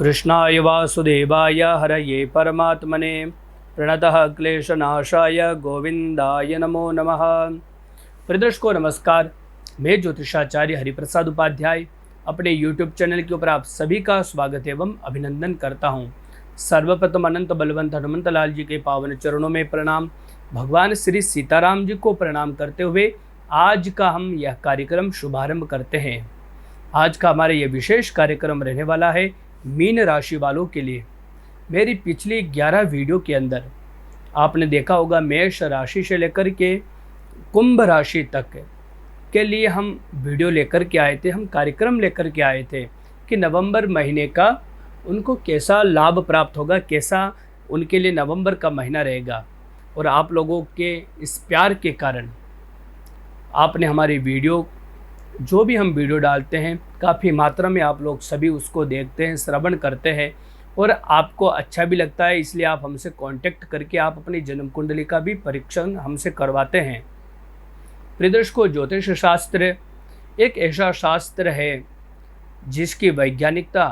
कृष्णाय वासुदेवाय हरये परमात्मने प्रणतः क्लेशनाशाय गोविंदाय नमो नमः। प्रियदर्शकों नमस्कार, मैं ज्योतिषाचार्य हरिप्रसाद उपाध्याय अपने YouTube चैनल के ऊपर आप सभी का स्वागत एवं अभिनंदन करता हूँ। सर्वप्रथम अनंत बलवंत हनुमंत लाल जी के पावन चरणों में प्रणाम, भगवान श्री सीताराम जी को प्रणाम करते हुए आज का हम यह कार्यक्रम शुभारंभ करते हैं। आज का हमारा यह विशेष कार्यक्रम रहने वाला है मीन राशि वालों के लिए। मेरी पिछली 11 वीडियो के अंदर आपने देखा होगा मेष राशि से लेकर के कुंभ राशि तक के लिए हम वीडियो लेकर के आए थे, हम कार्यक्रम लेकर के आए थे कि नवंबर महीने का उनको कैसा लाभ प्राप्त होगा, कैसा उनके लिए नवंबर का महीना रहेगा। और आप लोगों के इस प्यार के कारण आपने हमारी वीडियो, जो भी हम वीडियो डालते हैं, काफ़ी मात्रा में आप लोग सभी उसको देखते हैं, श्रवण करते हैं और आपको अच्छा भी लगता है। इसलिए आप हमसे कांटेक्ट करके आप अपनी जन्म कुंडली का भी परीक्षण हमसे करवाते हैं। प्रियदर्शकों, ज्योतिष शास्त्र एक ऐसा शास्त्र है जिसकी वैज्ञानिकता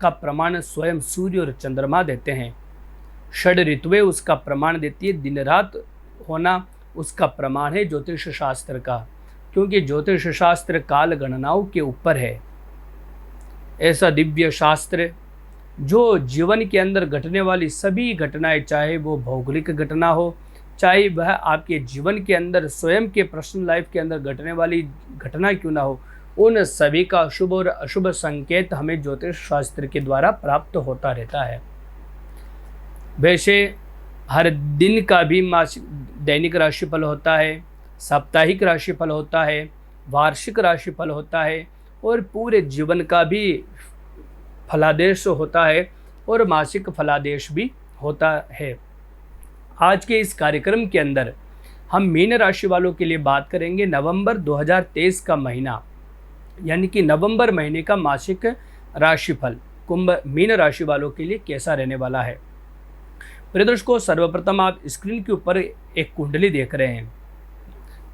का प्रमाण स्वयं सूर्य और चंद्रमा देते हैं। षड ऋतुएं उसका प्रमाण देती है, दिन रात होना उसका प्रमाण है ज्योतिष शास्त्र का, क्योंकि ज्योतिष शास्त्र काल गणनाओं के ऊपर है। ऐसा दिव्य शास्त्र जो जीवन के अंदर घटने वाली सभी घटनाएं, चाहे वो भौगोलिक घटना हो, चाहे वह आपके जीवन के अंदर स्वयं के पर्सनल लाइफ के अंदर घटने वाली घटना क्यों ना हो, उन सभी का शुभ और अशुभ संकेत हमें ज्योतिष शास्त्र के द्वारा प्राप्त होता रहता है। वैसे हर दिन का भी मासिक दैनिक राशिफल होता है, साप्ताहिक राशिफल होता है, वार्षिक राशिफल होता है और पूरे जीवन का भी फलादेश होता है और मासिक फलादेश भी होता है। आज के इस कार्यक्रम के अंदर हम मीन राशि वालों के लिए बात करेंगे नवंबर 2023 का महीना, यानी कि नवंबर महीने का मासिक राशिफल कुंभ मीन राशि वालों के लिए कैसा रहने वाला है। प्रियदर्शकों, सर्वप्रथम आप स्क्रीन के ऊपर एक कुंडली देख रहे हैं।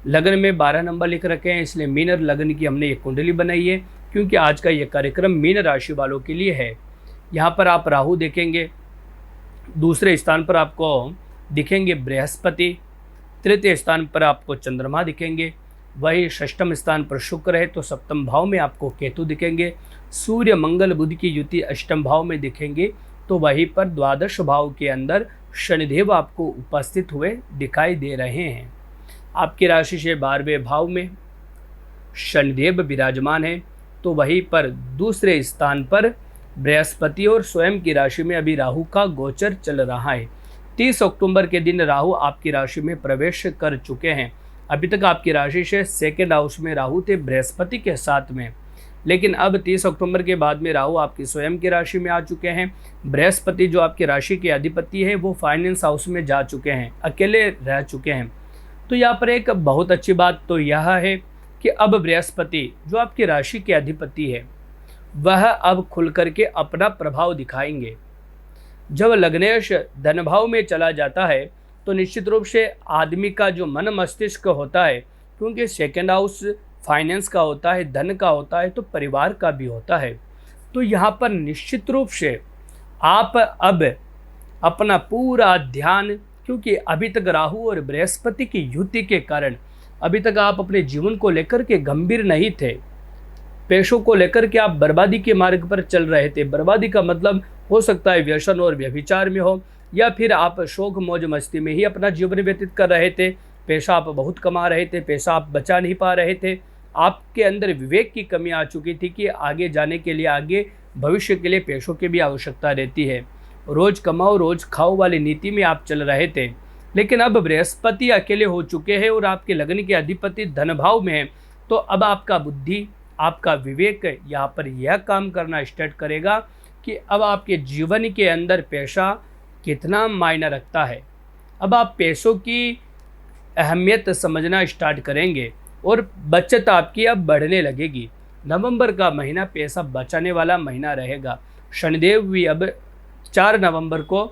लगन में 12 नंबर लिख रखे हैं, इसलिए मीन लगन की हमने एक कुंडली बनाई है, क्योंकि आज का ये कार्यक्रम मीन राशि वालों के लिए है। यहाँ पर आप राहु देखेंगे, दूसरे स्थान पर आपको दिखेंगे बृहस्पति, तृतीय स्थान पर आपको चंद्रमा दिखेंगे, वही षष्ठम स्थान पर शुक्र है तो सप्तम भाव में आपको केतु दिखेंगे, सूर्य मंगल बुध की युति अष्टम भाव में दिखेंगे, तो वहीं पर द्वादश भाव के अंदर शनिदेव आपको उपस्थित हुए दिखाई दे रहे हैं। आपकी राशि से 12वें भाव में शनिदेव विराजमान है, तो वहीं पर दूसरे स्थान पर बृहस्पति और स्वयं की राशि में अभी राहु का गोचर चल रहा है। 30 अक्टूबर के दिन राहु आपकी राशि में प्रवेश कर चुके हैं। अभी तक आपकी राशि से सेकेंड हाउस में राहु थे बृहस्पति के साथ में, लेकिन अब 30 अक्टूबर के बाद में राहु आपकी स्वयं की राशि में आ चुके हैं। बृहस्पति जो आपकी राशि के अधिपति है वो फाइनेंस हाउस में जा चुके हैं, अकेले रह चुके हैं। तो यहाँ पर एक बहुत अच्छी बात तो यह है कि अब बृहस्पति जो आपकी राशि के अधिपति है वह अब खुल करके अपना प्रभाव दिखाएंगे। जब लग्नेश धन भाव में चला जाता है तो निश्चित रूप से आदमी का जो मन मस्तिष्क होता है, क्योंकि सेकेंड हाउस फाइनेंस का होता है, धन का होता है, तो परिवार का भी होता है। तो यहाँ पर निश्चित रूप से आप अब अपना पूरा ध्यान, क्योंकि अभी तक राहु और बृहस्पति की युति के कारण अभी तक आप अपने जीवन को लेकर के गंभीर नहीं थे, पैसों को लेकर के आप बर्बादी के मार्ग पर चल रहे थे। बर्बादी का मतलब हो सकता है व्यसन और व्यभिचार में हो, या फिर आप शौक मौज मस्ती में ही अपना जीवन व्यतीत कर रहे थे। पैसा आप बहुत कमा रहे थे, पैसा आप बचा नहीं पा रहे थे। आपके अंदर विवेक की कमी आ चुकी थी कि आगे जाने के लिए, आगे भविष्य के लिए पैसों की भी आवश्यकता रहती है। रोज कमाओ रोज खाओ वाली नीति में आप चल रहे थे, लेकिन अब बृहस्पति अकेले हो चुके हैं और आपके लग्न के अधिपति धन भाव में है, तो अब आपका बुद्धि, आपका विवेक यहाँ पर यह काम करना स्टार्ट करेगा कि अब आपके जीवन के अंदर पैसा कितना मायना रखता है। अब आप पैसों की अहमियत समझना स्टार्ट करेंगे और बचत आपकी अब बढ़ने लगेगी। नवंबर का महीना पैसा बचाने वाला महीना रहेगा। शनिदेव भी अब 4 नवंबर को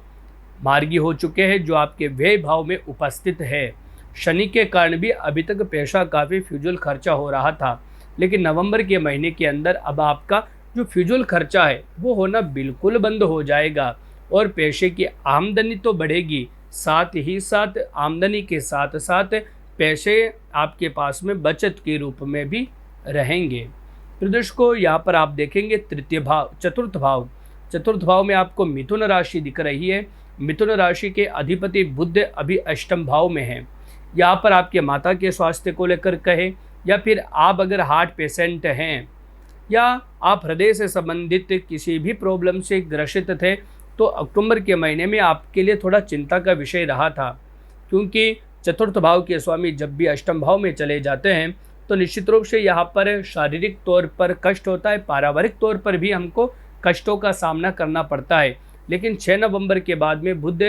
मार्गी हो चुके हैं, जो आपके व्यय भाव में उपस्थित है। शनि के कारण भी अभी तक पैसा काफ़ी फ्यूजुल खर्चा हो रहा था, लेकिन नवंबर के महीने के अंदर अब आपका जो फिजूल खर्चा है वो होना बिल्कुल बंद हो जाएगा और पैसे की आमदनी तो बढ़ेगी, साथ ही साथ आमदनी के साथ साथ पैसे आपके पास में बचत के रूप में भी रहेंगे। दर्शकों, यहाँ पर आप देखेंगे तृतीय भाव, चतुर्थ भाव में आपको मिथुन राशि दिख रही है। मिथुन राशि के अधिपति बुध अभी अष्टम भाव में है। यहाँ पर आपके माता के स्वास्थ्य को लेकर कहे, या फिर आप अगर हार्ट पेशेंट हैं या आप हृदय से संबंधित किसी भी प्रॉब्लम से ग्रसित थे, तो अक्टूबर के महीने में आपके लिए थोड़ा चिंता का विषय रहा था, क्योंकि चतुर्थ भाव के स्वामी जब भी अष्टम भाव में चले जाते हैं तो निश्चित रूप से यहाँ पर शारीरिक तौर पर कष्ट होता है, पारिवारिक तौर पर भी हमको कष्टों का सामना करना पड़ता है। लेकिन 6 नवंबर के बाद में बुध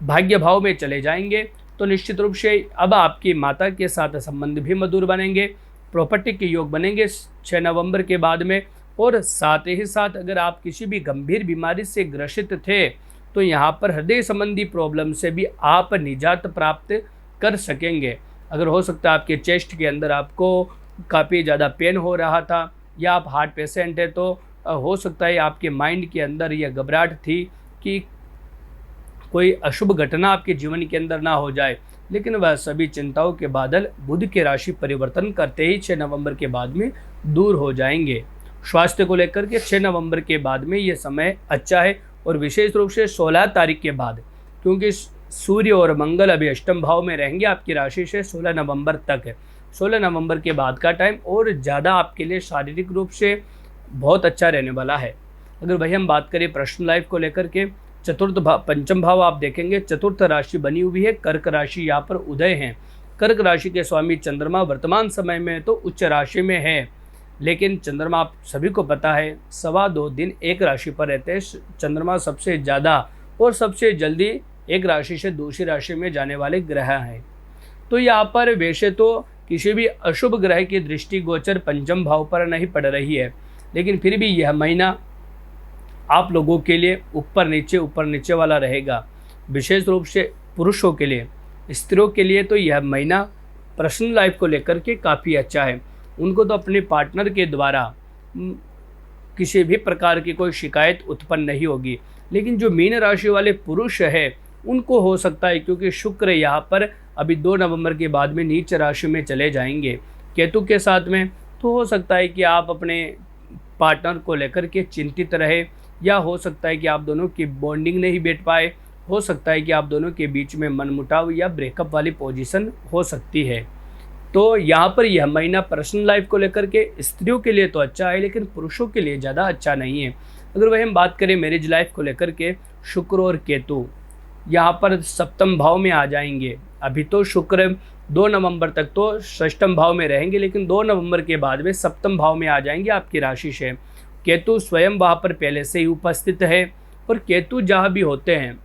भाग्य भाव में चले जाएंगे तो निश्चित रूप से अब आपकी माता के साथ संबंध भी मधुर बनेंगे, प्रॉपर्टी के योग बनेंगे 6 नवंबर के बाद में। और साथ ही साथ अगर आप किसी भी गंभीर बीमारी से ग्रसित थे तो यहाँ पर हृदय संबंधी प्रॉब्लम से भी आप निजात प्राप्त कर सकेंगे। अगर हो सकता है आपके चेस्ट के अंदर आपको काफ़ी ज़्यादा पेन हो रहा था, या आप हार्ट पेशेंट है, तो हो सकता है आपके माइंड के अंदर यह घबराहट थी कि कोई अशुभ घटना आपके जीवन के अंदर ना हो जाए, लेकिन वह सभी चिंताओं के बादल बुध के राशि परिवर्तन करते ही 6 नवंबर के बाद में दूर हो जाएंगे। स्वास्थ्य को लेकर के 6 नवंबर के बाद में ये समय अच्छा है, और विशेष रूप से 16 तारीख के बाद, क्योंकि सूर्य और मंगल अभी अष्टम भाव में रहेंगे आपकी राशि से 16 नवंबर तक है। 16 नवंबर के बाद का टाइम और ज़्यादा आपके लिए शारीरिक रूप से बहुत अच्छा रहने वाला है। अगर वही हम बात करें पर्सनल लाइफ को लेकर के, पंचम भाव आप देखेंगे चतुर्थ राशि बनी हुई है, कर्क राशि यहाँ पर उदय है। कर्क राशि के स्वामी चंद्रमा वर्तमान समय में तो उच्च राशि में है, लेकिन चंद्रमा आप सभी को पता है 2.25 दिन एक राशि पर रहते हैं। चंद्रमा सबसे ज़्यादा और सबसे जल्दी एक राशि से दूसरी राशि में जाने वाले ग्रह हैं। तो यहाँ पर वैसे तो किसी भी अशुभ ग्रह की दृष्टि गोचर पंचम भाव पर नहीं पड़ रही है, लेकिन फिर भी यह महीना आप लोगों के लिए ऊपर नीचे वाला रहेगा। विशेष रूप से पुरुषों के लिए, स्त्रियों के लिए तो यह महीना पर्सनल लाइफ को लेकर के काफ़ी अच्छा है। उनको तो अपने पार्टनर के द्वारा किसी भी प्रकार की कोई शिकायत उत्पन्न नहीं होगी। लेकिन जो मीन राशि वाले पुरुष है उनको हो सकता है, क्योंकि शुक्र यहाँ पर अभी 2 नवंबर के बाद में नीच राशि में चले जाएंगे केतु के साथ में, तो हो सकता है कि आप अपने पार्टनर को लेकर के चिंतित रहे, या हो सकता है कि आप दोनों की बॉन्डिंग नहीं बैठ पाए, हो सकता है कि आप दोनों के बीच में मनमुटाव या ब्रेकअप वाली पोजीशन हो सकती है। तो यहाँ पर यह महीना पर्सनल लाइफ को लेकर के स्त्रियों के लिए तो अच्छा है, लेकिन पुरुषों के लिए ज़्यादा अच्छा नहीं है। अगर वही हम बात करें मैरिज लाइफ को लेकर के, शुक्र और केतु यहाँ पर सप्तम भाव में आ जाएंगे। अभी तो शुक्र 2 नवंबर तक तो षष्ठम भाव में रहेंगे, लेकिन 2 नवंबर के बाद में सप्तम भाव में आ जाएंगे आपकी राशि से। केतु स्वयं वहाँ पर पहले से ही उपस्थित है, और केतु जहाँ भी होते हैं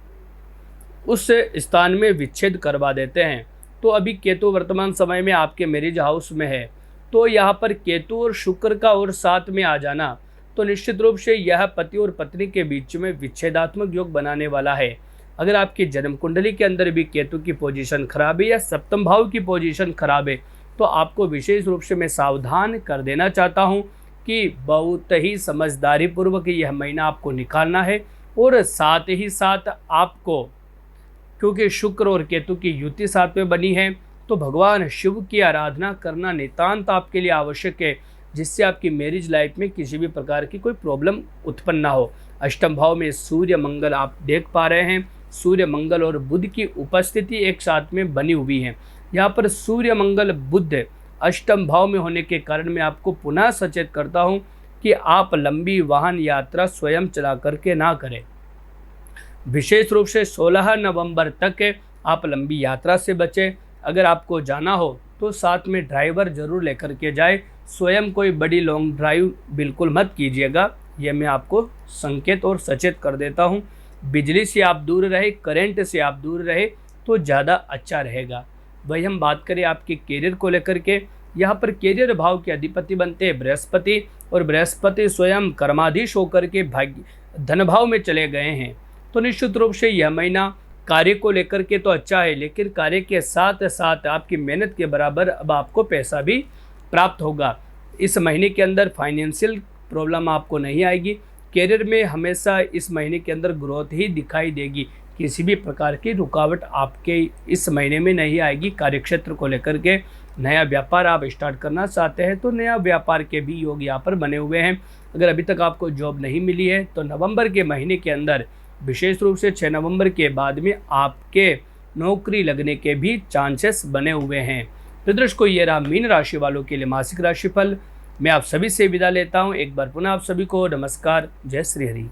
उस स्थान में विच्छेद करवा देते हैं। तो अभी केतु वर्तमान समय में आपके मैरिज हाउस में है, तो यहाँ पर केतु और शुक्र का और साथ में आ जाना तो निश्चित रूप से यह पति और पत्नी के बीच में विच्छेदात्मक योग बनाने वाला है। अगर आपकी जन्म कुंडली के अंदर भी केतु की पोजीशन खराब है या सप्तम भाव की पोजीशन खराब है, तो आपको विशेष रूप से मैं सावधान कर देना चाहता हूँ कि बहुत ही समझदारी पूर्वक यह महीना आपको निकालना है। और साथ ही साथ आपको, क्योंकि शुक्र और केतु की युति साथ में बनी है, तो भगवान शिव की आराधना करना नितांत आपके लिए आवश्यक है, जिससे आपकी मैरिज लाइफ में किसी भी प्रकार की कोई प्रॉब्लम उत्पन्न ना हो। अष्टम भाव में सूर्य मंगल आप देख पा रहे हैं, सूर्य मंगल और बुध की उपस्थिति एक साथ में बनी हुई है। यहाँ पर सूर्य मंगल बुध अष्टम भाव में होने के कारण मैं आपको पुनः सचेत करता हूँ कि आप लंबी वाहन यात्रा स्वयं चला करके ना करें। विशेष रूप से 16 नवंबर तक आप लंबी यात्रा से बचें। अगर आपको जाना हो तो साथ में ड्राइवर जरूर लेकर के जाए, स्वयं कोई बड़ी लॉन्ग ड्राइव बिल्कुल मत कीजिएगा, यह मैं आपको संकेत और सचेत कर देता हूँ। बिजली से आप दूर रहे, करंट से आप दूर रहे तो ज़्यादा अच्छा रहेगा। वही हम बात करें आपके कैरियर को लेकर के, यहाँ पर कैरियर भाव के अधिपति बनते हैं बृहस्पति, और बृहस्पति स्वयं कर्माधीश होकर के भाग्य धन भाव में चले गए हैं। तो निश्चित रूप से यह महीना कार्य को लेकर के तो अच्छा है, लेकिन कार्य के साथ साथ आपकी मेहनत के बराबर अब आपको पैसा भी प्राप्त होगा। इस महीने के अंदर फाइनेंशियल प्रॉब्लम आपको नहीं आएगी। करियर में हमेशा इस महीने के अंदर ग्रोथ ही दिखाई देगी। किसी भी प्रकार की रुकावट आपके इस महीने में नहीं आएगी। कार्यक्षेत्र को लेकर के नया व्यापार आप स्टार्ट करना चाहते हैं तो नया व्यापार के भी योग यहाँ पर बने हुए हैं। अगर अभी तक आपको जॉब नहीं मिली है तो नवंबर के महीने के अंदर, विशेष रूप से 6 नवंबर के बाद में आपके नौकरी लगने के भी चांसेस बने हुए हैं। तो दर्शकों, ये रहा मीन राशि वालों के लिए मासिक राशिफल। मैं आप सभी से विदा लेता हूँ। एक बार पुनः आप सभी को नमस्कार। जय श्री हरि।